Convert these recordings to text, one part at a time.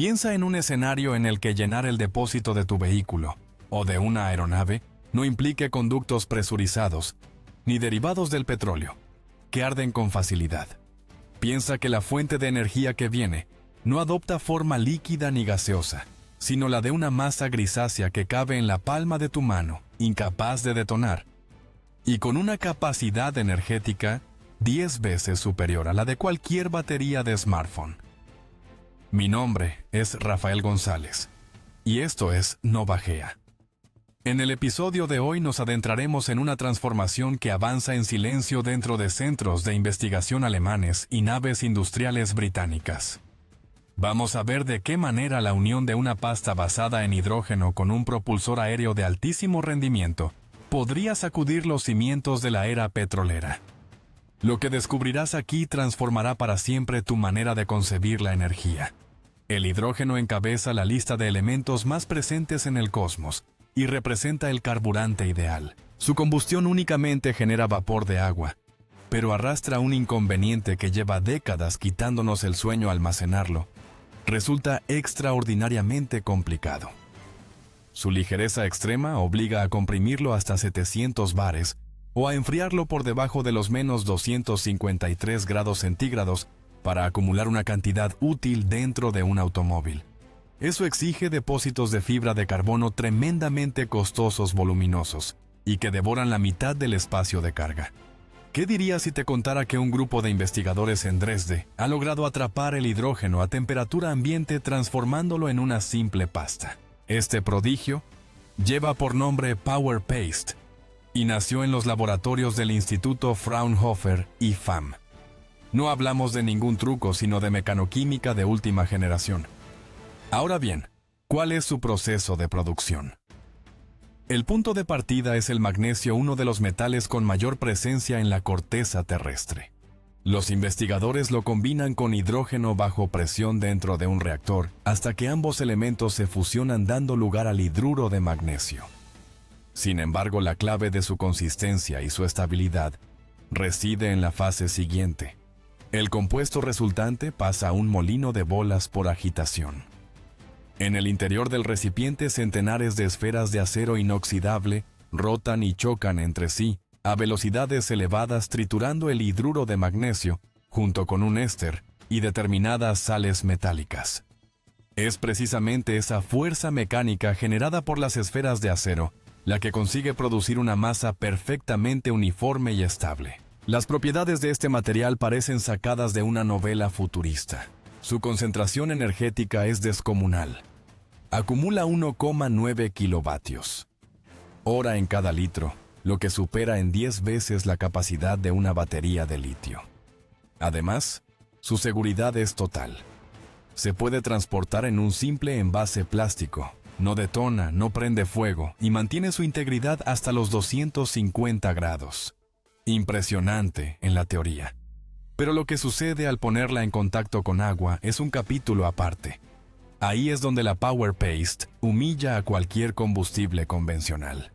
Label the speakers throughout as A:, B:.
A: Piensa en un escenario en el que llenar el depósito de tu vehículo o de una aeronave no implique conductos presurizados ni derivados del petróleo, que arden con facilidad. Piensa que la fuente de energía que viene no adopta forma líquida ni gaseosa, sino la de una masa grisácea que cabe en la palma de tu mano, incapaz de detonar, y con una capacidad energética 10 veces superior a la de cualquier batería de smartphone. Mi nombre es Rafael González, y esto es Novagea. En el episodio de hoy nos adentraremos en una transformación que avanza en silencio dentro de centros de investigación alemanes y naves industriales británicas. Vamos a ver de qué manera la unión de una pasta basada en hidrógeno con un propulsor aéreo de altísimo rendimiento podría sacudir los cimientos de la era petrolera. Lo que descubrirás aquí transformará para siempre tu manera de concebir la energía. El hidrógeno encabeza la lista de elementos más presentes en el cosmos y representa el carburante ideal. Su combustión únicamente genera vapor de agua, pero arrastra un inconveniente que lleva décadas quitándonos el sueño almacenarlo. Resulta extraordinariamente complicado. Su ligereza extrema obliga a comprimirlo hasta 700 bares o a enfriarlo por debajo de los menos 253 grados centígrados para acumular una cantidad útil dentro de un automóvil. Eso exige depósitos de fibra de carbono tremendamente costosos, voluminosos, y que devoran la mitad del espacio de carga. ¿Qué dirías si te contara que un grupo de investigadores en Dresde ha logrado atrapar el hidrógeno a temperatura ambiente transformándolo en una simple pasta? Este prodigio lleva por nombre Power Paste y nació en los laboratorios del Instituto Fraunhofer IFAM. No hablamos de ningún truco, sino de mecanoquímica de última generación. Ahora bien, ¿cuál es su proceso de producción? El punto de partida es el magnesio, uno de los metales con mayor presencia en la corteza terrestre. Los investigadores lo combinan con hidrógeno bajo presión dentro de un reactor hasta que ambos elementos se fusionan dando lugar al hidruro de magnesio. Sin embargo, la clave de su consistencia y su estabilidad reside en la fase siguiente. El compuesto resultante pasa a un molino de bolas por agitación. En el interior del recipiente, centenares de esferas de acero inoxidable rotan y chocan entre sí a velocidades elevadas, triturando el hidruro de magnesio junto con un éster y determinadas sales metálicas. Es precisamente esa fuerza mecánica generada por las esferas de acero la que consigue producir una masa perfectamente uniforme y estable. Las propiedades de este material parecen sacadas de una novela futurista. Su concentración energética es descomunal. Acumula 1,9 kilovatios hora en cada litro, lo que supera en 10 veces la capacidad de una batería de litio. Además, su seguridad es total. Se puede transportar en un simple envase plástico, no detona, no prende fuego y mantiene su integridad hasta los 250 grados. Impresionante en la teoría. Pero lo que sucede al ponerla en contacto con agua es un capítulo aparte. Ahí es donde la Power Paste humilla a cualquier combustible convencional.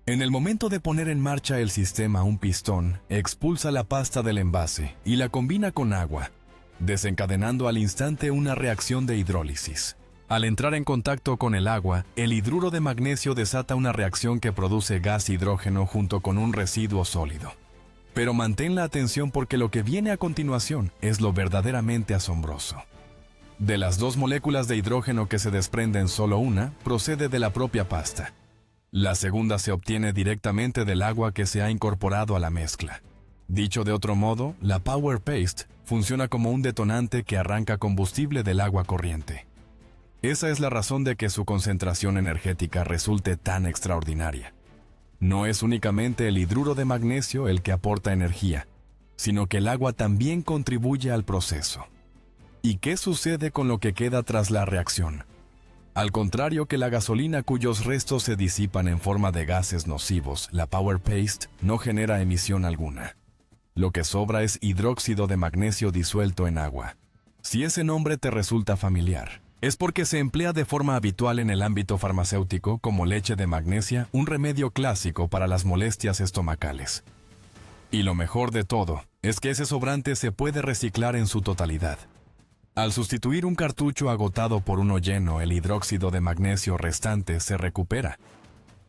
A: En el momento de poner en marcha el sistema, un pistón expulsa la pasta del envase y la combina con agua, desencadenando al instante una reacción de hidrólisis. Al entrar en contacto con el agua, el hidruro de magnesio desata una reacción que produce gas hidrógeno junto con un residuo sólido. Pero mantén la atención porque lo que viene a continuación es lo verdaderamente asombroso. De las dos moléculas de hidrógeno que se desprenden, solo una procede de la propia pasta. La segunda se obtiene directamente del agua que se ha incorporado a la mezcla. Dicho de otro modo, la Power Paste funciona como un detonante que arranca combustible del agua corriente. Esa es la razón de que su concentración energética resulte tan extraordinaria. No es únicamente el hidruro de magnesio el que aporta energía, sino que el agua también contribuye al proceso. ¿Y qué sucede con lo que queda tras la reacción? Al contrario que la gasolina, cuyos restos se disipan en forma de gases nocivos, la Power Paste no genera emisión alguna. Lo que sobra es hidróxido de magnesio disuelto en agua. Si ese nombre te resulta familiar, es porque se emplea de forma habitual en el ámbito farmacéutico como leche de magnesia, un remedio clásico para las molestias estomacales. Y lo mejor de todo es que ese sobrante se puede reciclar en su totalidad. Al sustituir un cartucho agotado por uno lleno, el hidróxido de magnesio restante se recupera.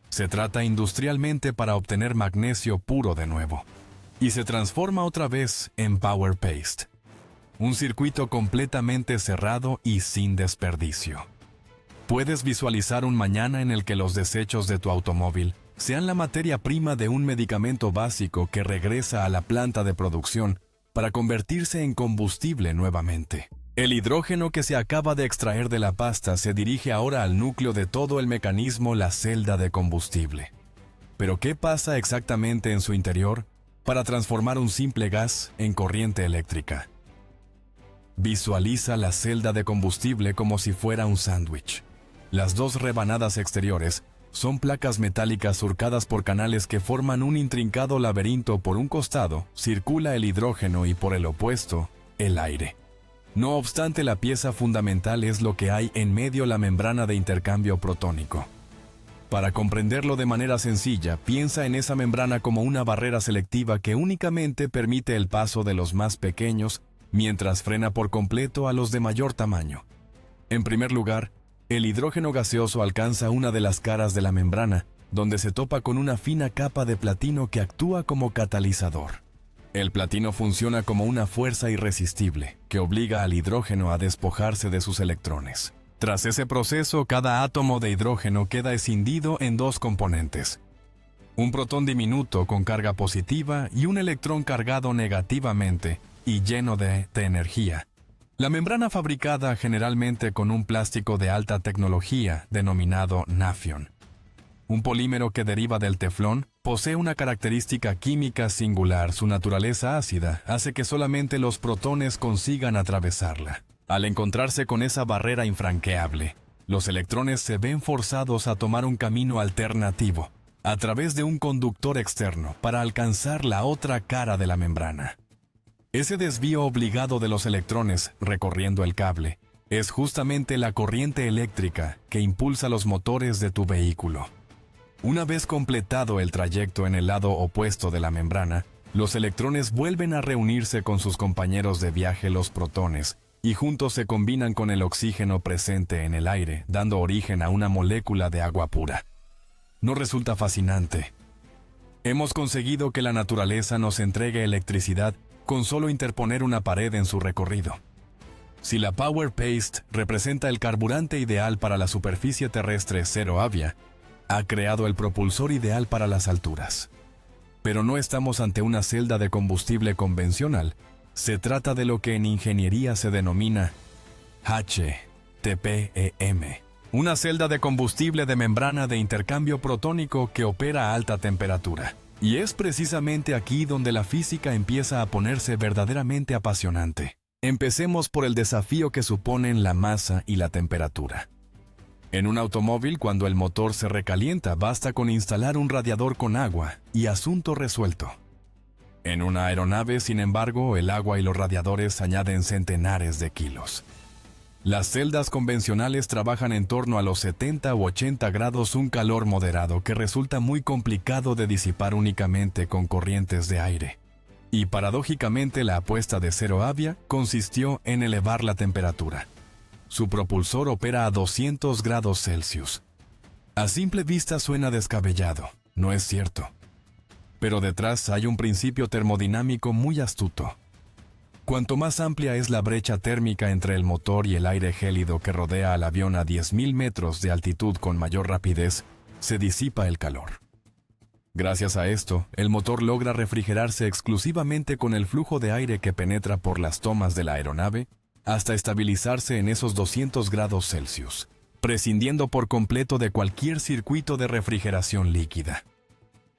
A: Se trata industrialmente para obtener magnesio puro de nuevo, y se transforma otra vez en Power Paste. Un circuito completamente cerrado y sin desperdicio. Puedes visualizar un mañana en el que los desechos de tu automóvil sean la materia prima de un medicamento básico que regresa a la planta de producción para convertirse en combustible nuevamente. El hidrógeno que se acaba de extraer de la pasta se dirige ahora al núcleo de todo el mecanismo, la celda de combustible. Pero ¿qué pasa exactamente en su interior para transformar un simple gas en corriente eléctrica? Visualiza la celda de combustible como si fuera un sándwich. Las dos rebanadas exteriores son placas metálicas surcadas por canales que forman un intrincado laberinto. Por un costado circula el hidrógeno y por el opuesto, el aire. No obstante, la pieza fundamental es lo que hay en medio, la membrana de intercambio protónico. Para comprenderlo de manera sencilla, piensa en esa membrana como una barrera selectiva que únicamente permite el paso de los más pequeños, mientras frena por completo a los de mayor tamaño. En primer lugar, el hidrógeno gaseoso alcanza una de las caras de la membrana, donde se topa con una fina capa de platino que actúa como catalizador. El platino funciona como una fuerza irresistible que obliga al hidrógeno a despojarse de sus electrones. Tras ese proceso, cada átomo de hidrógeno queda escindido en dos componentes: un protón diminuto con carga positiva y un electrón cargado negativamente y lleno de energía. La membrana, fabricada generalmente con un plástico de alta tecnología denominado Nafion, un polímero que deriva del teflón, posee una característica química singular. Su naturaleza ácida hace que solamente los protones consigan atravesarla. Al encontrarse con esa barrera infranqueable, los electrones se ven forzados a tomar un camino alternativo, a través de un conductor externo, para alcanzar la otra cara de la membrana. Ese desvío obligado de los electrones recorriendo el cable es justamente la corriente eléctrica que impulsa los motores de tu vehículo. Una vez completado el trayecto en el lado opuesto de la membrana, los electrones vuelven a reunirse con sus compañeros de viaje, los protones, y juntos se combinan con el oxígeno presente en el aire, dando origen a una molécula de agua pura. ¿No resulta fascinante? Hemos conseguido que la naturaleza nos entregue electricidad con solo interponer una pared en su recorrido. Si la Power Paste representa el carburante ideal para la superficie terrestre, ZeroAvia ha creado el propulsor ideal para las alturas. Pero no estamos ante una celda de combustible convencional. Se trata de lo que en ingeniería se denomina HTPEM, una celda de combustible de membrana de intercambio protónico que opera a alta temperatura. Y es precisamente aquí donde la física empieza a ponerse verdaderamente apasionante. Empecemos por el desafío que suponen la masa y la temperatura. En un automóvil, cuando el motor se recalienta, basta con instalar un radiador con agua y asunto resuelto. En una aeronave, sin embargo, el agua y los radiadores añaden centenares de kilos. Las celdas convencionales trabajan en torno a los 70 u 80 grados, un calor moderado que resulta muy complicado de disipar únicamente con corrientes de aire. Y paradójicamente, la apuesta de ZeroAvia consistió en elevar la temperatura. Su propulsor opera a 200 grados Celsius. A simple vista suena descabellado, ¿no es cierto? Pero detrás hay un principio termodinámico muy astuto. Cuanto más amplia es la brecha térmica entre el motor y el aire gélido que rodea al avión a 10.000 metros de altitud con mayor rapidez, se disipa el calor. Gracias a esto, el motor logra refrigerarse exclusivamente con el flujo de aire que penetra por las tomas de la aeronave hasta estabilizarse en esos 200 grados Celsius, prescindiendo por completo de cualquier circuito de refrigeración líquida.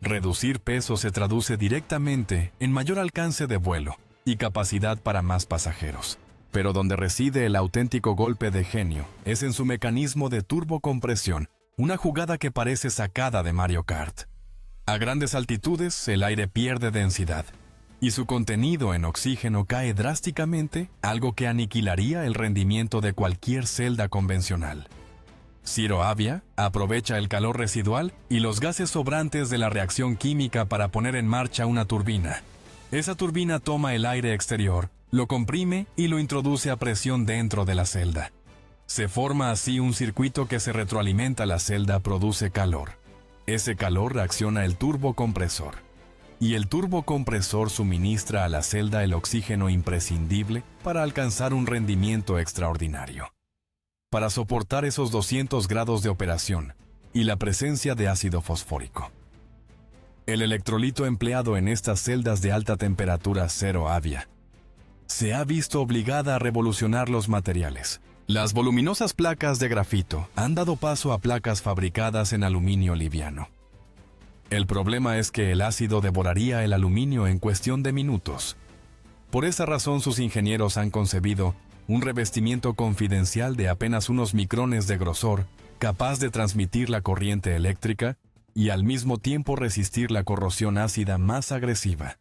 A: Reducir peso se traduce directamente en mayor alcance de vuelo y capacidad para más pasajeros. Pero donde reside el auténtico golpe de genio es en su mecanismo de turbocompresión, una jugada que parece sacada de Mario Kart. A grandes altitudes, el aire pierde densidad y su contenido en oxígeno cae drásticamente, algo que aniquilaría el rendimiento de cualquier celda convencional. ZeroAvia aprovecha el calor residual y los gases sobrantes de la reacción química para poner en marcha una turbina. Esa turbina toma el aire exterior, lo comprime y lo introduce a presión dentro de la celda. Se forma así un circuito que se retroalimenta, la celda produce calor. Ese calor reacciona el turbocompresor. Y el turbocompresor suministra a la celda el oxígeno imprescindible para alcanzar un rendimiento extraordinario. Para soportar esos 200 grados de operación y la presencia de ácido fosfórico. El electrolito empleado en estas celdas de alta temperatura CeroAvia se ha visto obligada a revolucionar los materiales. Las voluminosas placas de grafito han dado paso a placas fabricadas en aluminio liviano. El problema es que el ácido devoraría el aluminio en cuestión de minutos. Por esa razón sus ingenieros han concebido un revestimiento confidencial de apenas unos micrones de grosor, capaz de transmitir la corriente eléctrica y al mismo tiempo resistir la corrosión ácida más agresiva.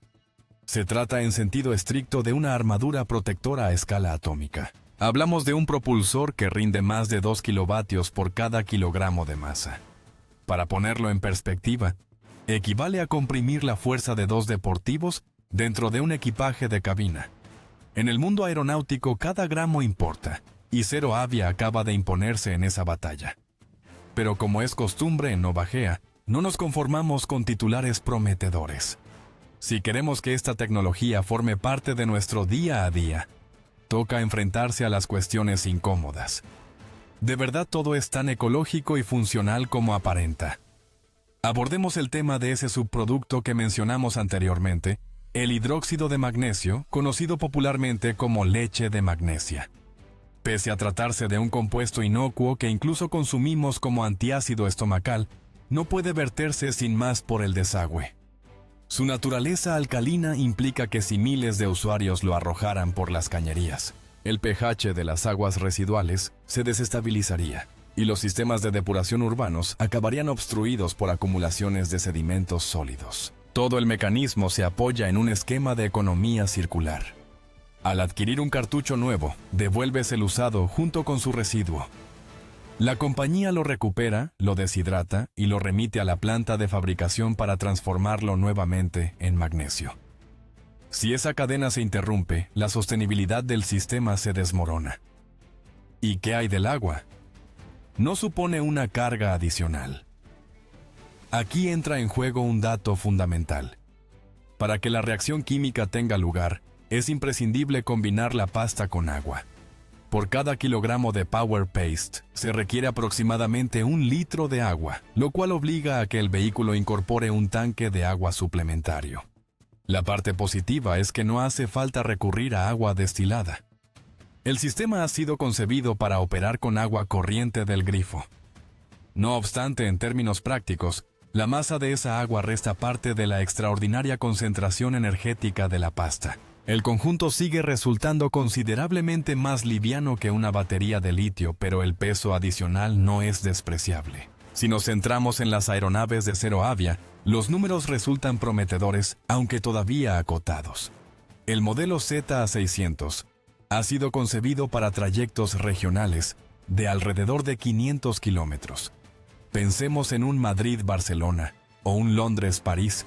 A: Se trata en sentido estricto de una armadura protectora a escala atómica. Hablamos de un propulsor que rinde más de 2 kilovatios por cada kilogramo de masa. Para ponerlo en perspectiva, equivale a comprimir la fuerza de 2 deportivos dentro de un equipaje de cabina. En el mundo aeronáutico cada gramo importa, y CeroAvia acaba de imponerse en esa batalla. Pero como es costumbre en Novagea, no nos conformamos con titulares prometedores. Si queremos que esta tecnología forme parte de nuestro día a día, toca enfrentarse a las cuestiones incómodas. ¿De verdad todo es tan ecológico y funcional como aparenta? Abordemos el tema de ese subproducto que mencionamos anteriormente, el hidróxido de magnesio, conocido popularmente como leche de magnesia. Pese a tratarse de un compuesto inocuo que incluso consumimos como antiácido estomacal, no puede verterse sin más por el desagüe. Su naturaleza alcalina implica que si miles de usuarios lo arrojaran por las cañerías, el pH de las aguas residuales se desestabilizaría y los sistemas de depuración urbanos acabarían obstruidos por acumulaciones de sedimentos sólidos. Todo el mecanismo se apoya en un esquema de economía circular. Al adquirir un cartucho nuevo, devuelves el usado junto con su residuo. La compañía lo recupera, lo deshidrata y lo remite a la planta de fabricación para transformarlo nuevamente en magnesio. Si esa cadena se interrumpe, la sostenibilidad del sistema se desmorona. ¿Y qué hay del agua? No supone una carga adicional. Aquí entra en juego un dato fundamental. Para que la reacción química tenga lugar, es imprescindible combinar la pasta con agua. Por cada kilogramo de Power Paste, se requiere aproximadamente 1 litro de agua, lo cual obliga a que el vehículo incorpore un tanque de agua suplementario. La parte positiva es que no hace falta recurrir a agua destilada. El sistema ha sido concebido para operar con agua corriente del grifo. No obstante, en términos prácticos, la masa de esa agua resta parte de la extraordinaria concentración energética de la pasta. El conjunto sigue resultando considerablemente más liviano que una batería de litio, pero el peso adicional no es despreciable. Si nos centramos en las aeronaves de CeroAvia, los números resultan prometedores, aunque todavía acotados. El modelo ZA600 ha sido concebido para trayectos regionales de alrededor de 500 kilómetros. Pensemos en un Madrid-Barcelona o un Londres-París,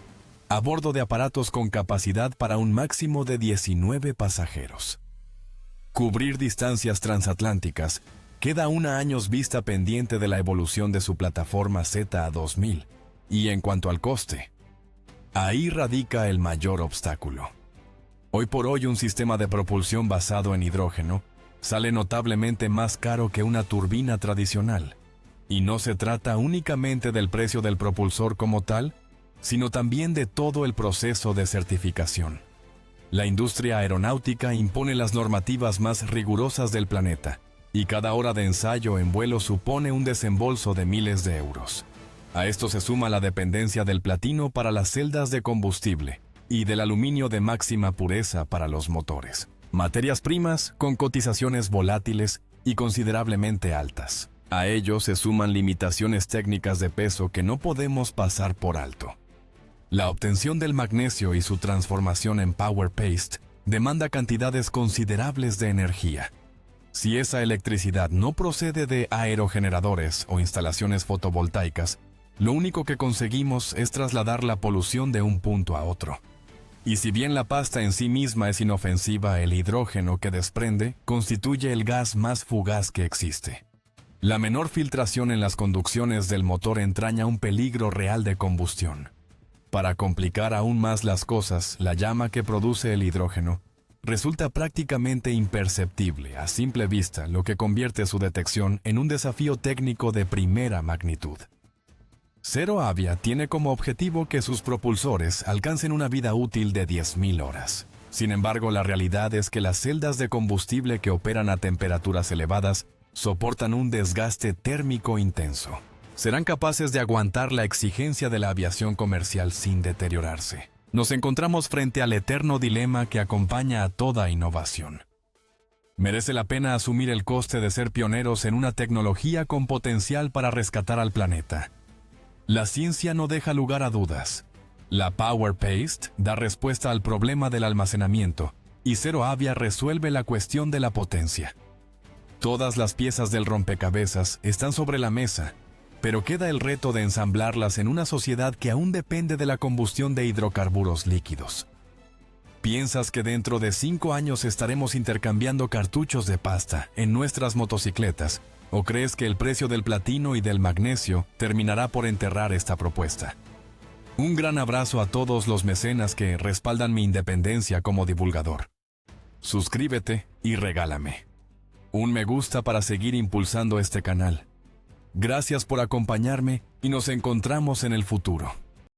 A: a bordo de aparatos con capacidad para un máximo de 19 pasajeros. Cubrir distancias transatlánticas queda aún a años vista pendiente de la evolución de su plataforma ZA2000, y en cuanto al coste, ahí radica el mayor obstáculo. Hoy por hoy un sistema de propulsión basado en hidrógeno sale notablemente más caro que una turbina tradicional, y no se trata únicamente del precio del propulsor como tal, sino también de todo el proceso de certificación. La industria aeronáutica impone las normativas más rigurosas del planeta, y cada hora de ensayo en vuelo supone un desembolso de miles de euros. A esto se suma la dependencia del platino para las celdas de combustible y del aluminio de máxima pureza para los motores. Materias primas con cotizaciones volátiles y considerablemente altas. A ello se suman limitaciones técnicas de peso que no podemos pasar por alto. La obtención del magnesio y su transformación en Power Paste demanda cantidades considerables de energía. Si esa electricidad no procede de aerogeneradores o instalaciones fotovoltaicas, lo único que conseguimos es trasladar la polución de un punto a otro. Y si bien la pasta en sí misma es inofensiva, el hidrógeno que desprende constituye el gas más fugaz que existe. La menor filtración en las conducciones del motor entraña un peligro real de combustión. Para complicar aún más las cosas, la llama que produce el hidrógeno resulta prácticamente imperceptible a simple vista, lo que convierte su detección en un desafío técnico de primera magnitud. Zero Avia tiene como objetivo que sus propulsores alcancen una vida útil de 10.000 horas. Sin embargo, la realidad es que las celdas de combustible que operan a temperaturas elevadas soportan un desgaste térmico intenso. Serán capaces de aguantar la exigencia de la aviación comercial sin deteriorarse. Nos encontramos frente al eterno dilema que acompaña a toda innovación. ¿Merece la pena asumir el coste de ser pioneros en una tecnología con potencial para rescatar al planeta? La ciencia no deja lugar a dudas. La Power Paste da respuesta al problema del almacenamiento y Zero Avia resuelve la cuestión de la potencia. Todas las piezas del rompecabezas están sobre la mesa, pero queda el reto de ensamblarlas en una sociedad que aún depende de la combustión de hidrocarburos líquidos. ¿Piensas que dentro de 5 años estaremos intercambiando cartuchos de pasta en nuestras motocicletas? ¿O crees que el precio del platino y del magnesio terminará por enterrar esta propuesta? Un gran abrazo a todos los mecenas que respaldan mi independencia como divulgador. Suscríbete y regálame un me gusta para seguir impulsando este canal. Gracias por acompañarme y nos encontramos en el futuro.